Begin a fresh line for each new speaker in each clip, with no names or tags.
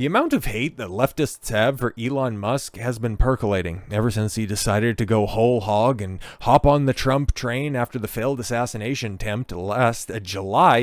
The amount of hate that leftists have for Elon Musk has been percolating ever since he decided to go whole hog and hop on the Trump train after the failed assassination attempt last July.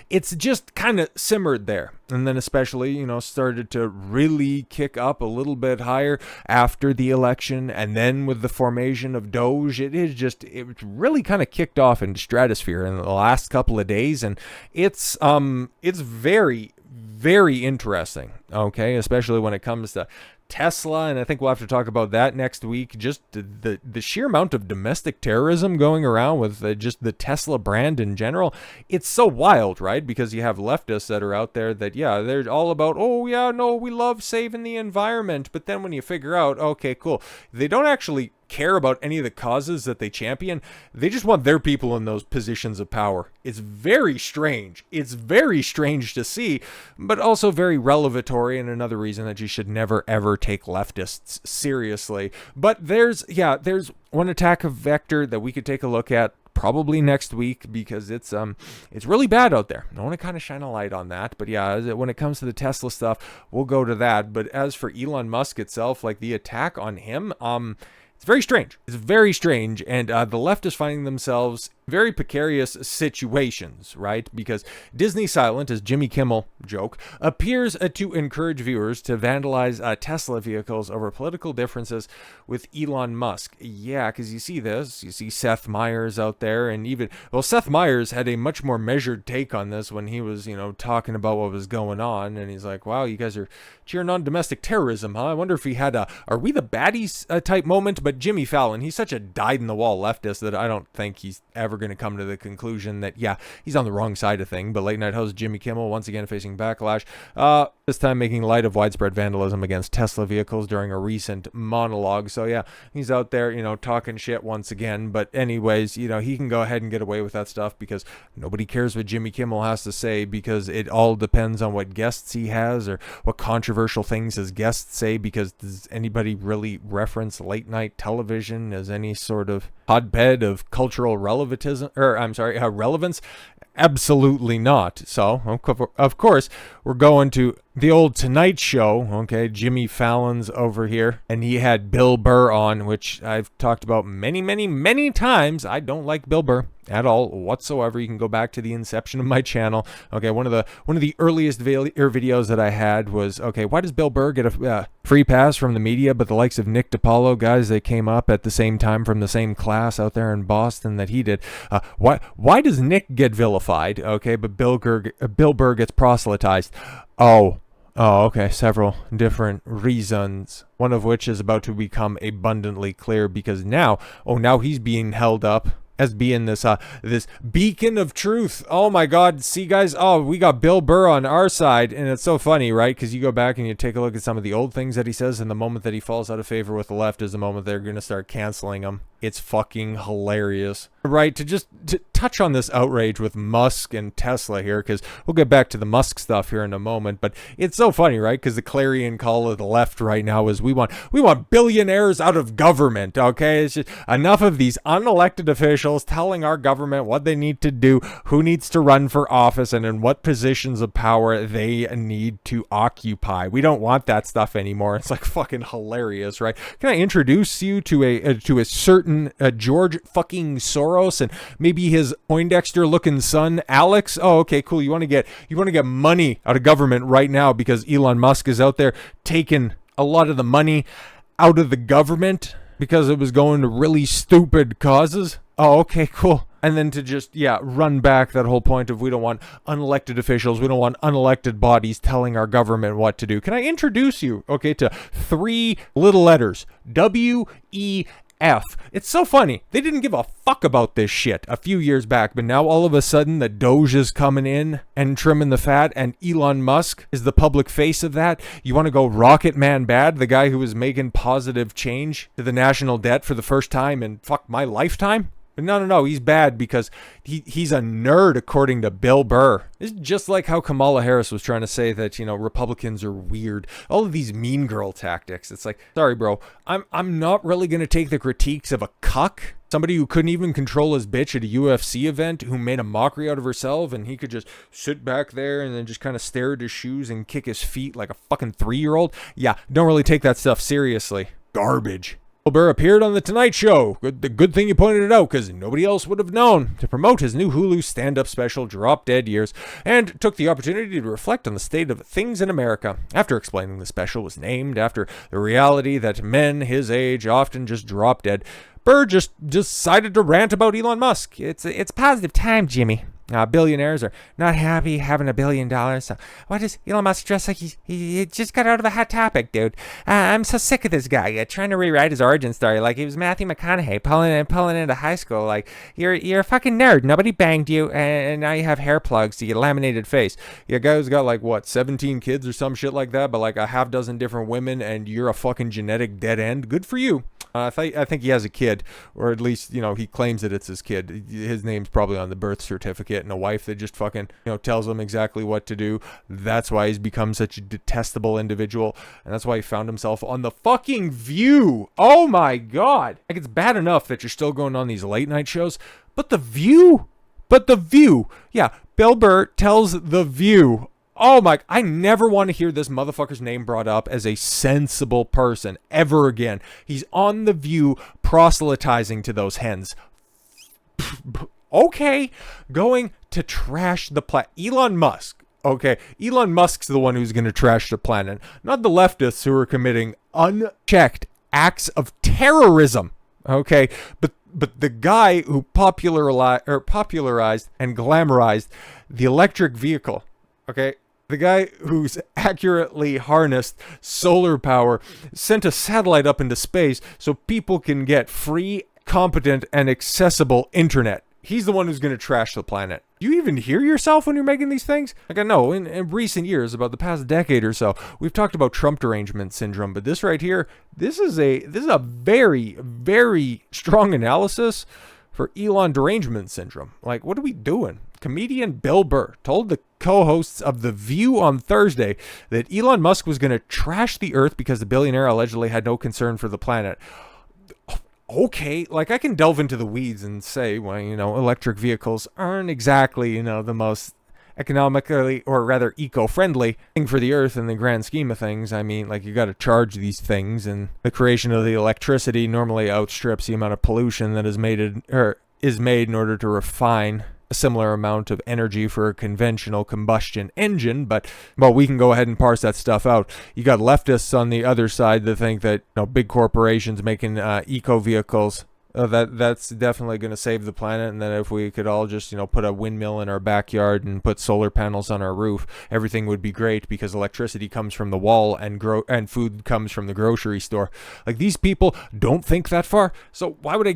It's just kind of simmered there. And then especially, started to really kick up a little bit higher after the election. And then with the formation of DOGE, it really kind of kicked off into stratosphere in the last couple of days. And it's very, very interesting, okay, especially when it comes to Tesla, and I think we'll have to talk about that next week. Just the sheer amount of domestic terrorism going around with just the Tesla brand in general. It's so wild, right? Because you have leftists that are out there that, they're all about, we love saving the environment. But then when you figure out, okay, cool, they don't actually care about any of the causes that they champion. They just want their people in those positions of power. It's very strange. It's very strange to see, but also very revelatory, and another reason that you should never ever take leftists seriously. But there's one attack vector that we could take a look at probably next week, because it's really bad out there. I want to kind of shine a light on that. But when it comes to the Tesla stuff, we'll go to that. But as for Elon Musk itself, like the attack on him, it's very strange. It's very strange. And the left is finding themselves very precarious situations, right? Because Disney Silent, as Jimmy Kimmel joke, appears to encourage viewers to vandalize Tesla vehicles over political differences with Elon Musk. Yeah, because you see this. You see Seth Meyers out there, and Seth Meyers had a much more measured take on this when he was, talking about what was going on, and he's like, wow, you guys are cheering on domestic terrorism, huh? I wonder if he had are we the baddies type moment. But Jimmy Fallon, he's such a dyed-in-the-wall leftist that I don't think he's ever going to come to the conclusion that, he's on the wrong side of thing. But late night host Jimmy Kimmel once again facing backlash, this time making light of widespread vandalism against Tesla vehicles during a recent monologue. So he's out there, talking shit once again. But anyways, he can go ahead and get away with that stuff because nobody cares what Jimmy Kimmel has to say, because it all depends on what guests he has or what controversial things his guests say. Because does anybody really reference late night television as any sort of hotbed of cultural relevance? Absolutely not. So, of course, we're going to the old Tonight Show, okay? Jimmy Fallon's over here, and he had Bill Burr on, which I've talked about many, many, many times. I don't like Bill Burr at all whatsoever. You can go back to the inception of my channel. Okay, one of the earliest videos that I had was, okay, why does Bill Burr get a free pass from the media, but the likes of Nick DiPaolo, guys, they came up at the same time from the same class out there in Boston that he did. Why does Nick get vilified? Okay, but Bill Burr gets proselytized. Oh, okay, several different reasons, one of which is about to become abundantly clear, because now he's being held up as being this beacon of truth. Oh my God, see guys, we got Bill Burr on our side. And it's so funny, right? Because you go back and you take a look at some of the old things that he says, and the moment that he falls out of favor with the left is the moment they're going to start canceling him. It's fucking hilarious. Right, to touch on this outrage with Musk and Tesla here, because we'll get back to the Musk stuff here in a moment, but it's so funny, right? Because the clarion call of the left right now is we want billionaires out of government, okay? It's just enough of these unelected officials telling our government what they need to do, who needs to run for office, and in what positions of power they need to occupy. We don't want that stuff anymore. It's like fucking hilarious, right? Can I introduce you to a certain George fucking Soros and maybe his Poindexter looking son Alex? Oh, okay, cool. You want to get money out of government right now because Elon Musk is out there taking a lot of the money out of the government because it was going to really stupid causes. Oh, okay, cool. And then to just, run back that whole point of we don't want unelected officials, we don't want unelected bodies telling our government what to do. Can I introduce you, okay, to three little letters, WEF. It's so funny. They didn't give a fuck about this shit a few years back, but now all of a sudden the DOGE is coming in and trimming the fat, and Elon Musk is the public face of that. You want to go Rocket Man bad, the guy who was making positive change to the national debt for the first time in my lifetime? But no, he's bad because he's a nerd, according to Bill Burr. It's just like how Kamala Harris was trying to say that, Republicans are weird. All of these mean girl tactics. It's like, sorry, bro, I'm not really going to take the critiques of a cuck. Somebody who couldn't even control his bitch at a UFC event, who made a mockery out of herself, and he could just sit back there and then just kind of stare at his shoes and kick his feet like a fucking 3-year-old. Yeah, don't really take that stuff seriously. Garbage. Burr appeared on The Tonight Show. The good thing you pointed it out, because nobody else would have known, to promote his new Hulu stand-up special, Drop Dead Years, and took the opportunity to reflect on the state of things in America. After explaining the special was named after the reality that men his age often just drop dead, Burr just decided to rant about Elon Musk. It's positive time, Jimmy. Billionaires are not happy having $1 billion. So why does Elon Musk dress like he just got out of a Hot Topic, dude? I'm so sick of this guy trying to rewrite his origin story like he was Matthew McConaughey pulling into high school. Like you're a fucking nerd. Nobody banged you, and now you have hair plugs to your laminated face. Your guy's got like what 17 kids or some shit like that, but like a half dozen different women, and you're a fucking genetic dead end. Good for you. I think he has a kid, or at least, he claims that it's his kid. His name's probably on the birth certificate, and a wife that just fucking, tells him exactly what to do. That's why he's become such a detestable individual, and that's why he found himself on The fucking View. Oh my God. Like, it's bad enough that you're still going on these late night shows, but The View? Yeah, Bill Burr tells The View. Oh my, I never want to hear this motherfucker's name brought up as a sensible person ever again. He's on The View proselytizing to those hens. Okay, going to trash the planet. Elon Musk. Okay, Elon Musk's the one who's going to trash the planet, not the leftists who are committing unchecked acts of terrorism. Okay, but the guy who popularized and glamorized the electric vehicle. Okay, the guy who's accurately harnessed solar power, sent a satellite up into space so people can get free, competent, and accessible internet. He's the one who's going to trash the planet. Do you even hear yourself when you're making these things? Like, I know in recent years, about the past decade or so, we've talked about Trump derangement syndrome, but this right here, this is a very, very strong analysis for Elon derangement syndrome. Like, what are we doing? Comedian Bill Burr told the co-hosts of The View on Thursday that Elon Musk was going to trash the earth because the billionaire allegedly had no concern for the planet. Okay, like, I can delve into the weeds and say, well, electric vehicles aren't exactly, the most economically, or rather eco-friendly thing for the earth in the grand scheme of things. I mean, like, you got to charge these things, and the creation of the electricity normally outstrips the amount of pollution that is made in order to refine a similar amount of energy for a conventional combustion engine. But we can go ahead and parse that stuff out. You got leftists on the other side that think that big corporations making eco vehicles, that's definitely going to save the planet, and that if we could all just put a windmill in our backyard and put solar panels on our roof, everything would be great because electricity comes from the wall and food comes from the grocery store. Like, these people don't think that far, so why would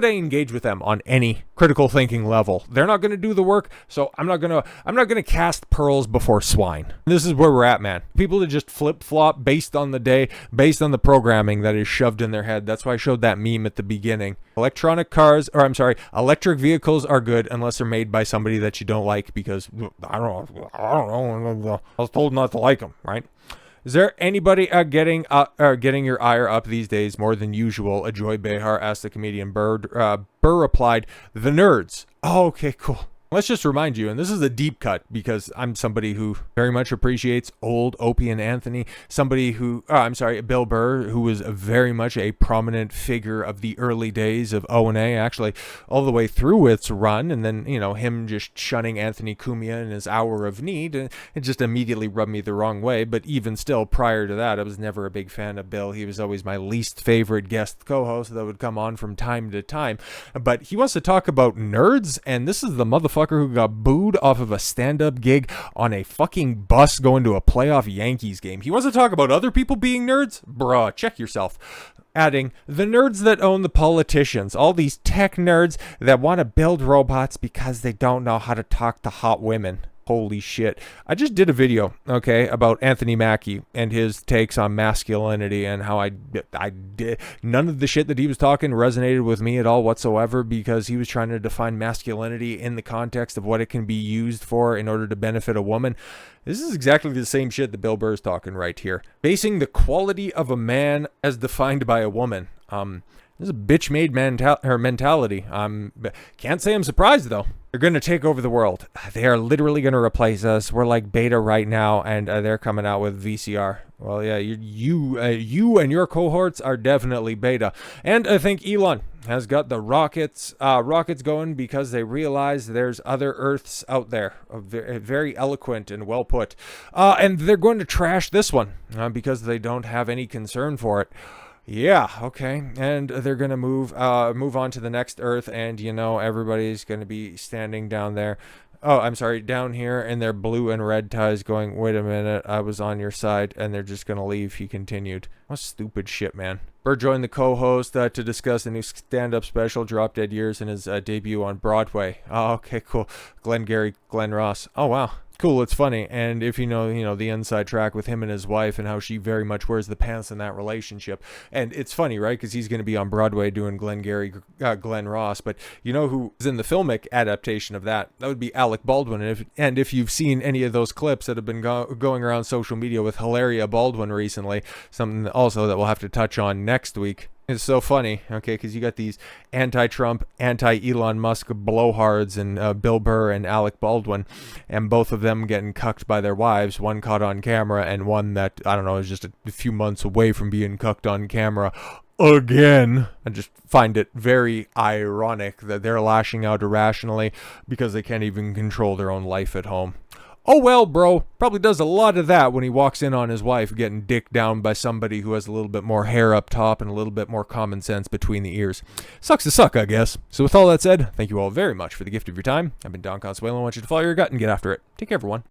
I engage with them on any critical thinking level? They're not going to do the work, so I'm not going to cast pearls before swine. This is where we're at, man. People that just flip-flop based on the day, based on the programming that is shoved in their head. That's why I showed that meme at the beginning. Electric vehicles are good unless they're made by somebody that you don't like, because I don't know, I was told not to like them, right? Is there anybody getting your ire up these days more than usual? Ajoy Behar asked the comedian. Burr replied, the nerds. Oh, okay, cool. Let's just remind you, and this is a deep cut because I'm somebody who very much appreciates old Opie and Anthony, Bill Burr, who was very much a prominent figure of the early days of O&A, actually all the way through its run, and then, him just shunning Anthony Cumia in his hour of need, and it just immediately rubbed me the wrong way. But even still, prior to that, I was never a big fan of Bill. He was always my least favorite guest co-host that would come on from time to time. But he wants to talk about nerds, and this is the motherfucker who got booed off of a stand-up gig on a fucking bus going to a playoff Yankees game. He wants to talk about other people being nerds? Bruh, check yourself. Adding, the nerds that own the politicians, all these tech nerds that want to build robots because they don't know how to talk to hot women. Holy shit. I just did a video, okay, about Anthony Mackie and his takes on masculinity, and how I did none of the shit that he was talking resonated with me at all whatsoever, because he was trying to define masculinity in the context of what it can be used for in order to benefit a woman. This is exactly the same shit that Bill Burr is talking right here. Basing the quality of a man as defined by a woman. This is a bitch-made mentality. Can't say I'm surprised, though. They're going to take over the world. They are literally going to replace us. We're like beta right now, and they're coming out with VCR. Well, yeah, you and your cohorts are definitely beta. And I think Elon has got the rockets going because they realize there's other Earths out there. Very eloquent and well put. And they're going to trash this one because they don't have any concern for it. Yeah, okay. And they're going to move on to the next Earth, and, everybody's going to be standing down there. Oh, I'm sorry, down here in their blue and red ties going, wait a minute, I was on your side, and they're just going to leave, he continued. What stupid shit, man. Burr joined the co-host to discuss a new stand-up special, Drop Dead Years, in his debut on Broadway. Oh, okay, cool. Glenn Ross. Oh, wow. Cool, it's funny. And if you know the inside track with him and his wife and how she very much wears the pants in that relationship. And it's funny, right? Because he's going to be on Broadway doing Glenn Ross. But you know who is in the filmic adaptation of that? That would be Alec Baldwin. And if you've seen any of those clips that have been going around social media with Hilaria Baldwin recently, something also that we'll have to touch on next week. It's so funny, okay, because you got these anti-Trump, anti-Elon Musk blowhards and Bill Burr and Alec Baldwin, and both of them getting cucked by their wives, one caught on camera and one that, I don't know, is just a few months away from being cucked on camera again. I just find it very ironic that they're lashing out irrationally because they can't even control their own life at home. Oh well, bro, probably does a lot of that when he walks in on his wife getting dicked down by somebody who has a little bit more hair up top and a little bit more common sense between the ears. Sucks to suck, I guess. So with all that said, thank you all very much for the gift of your time. I've been Don Consuelo. I want you to follow your gut and get after it. Take care, everyone.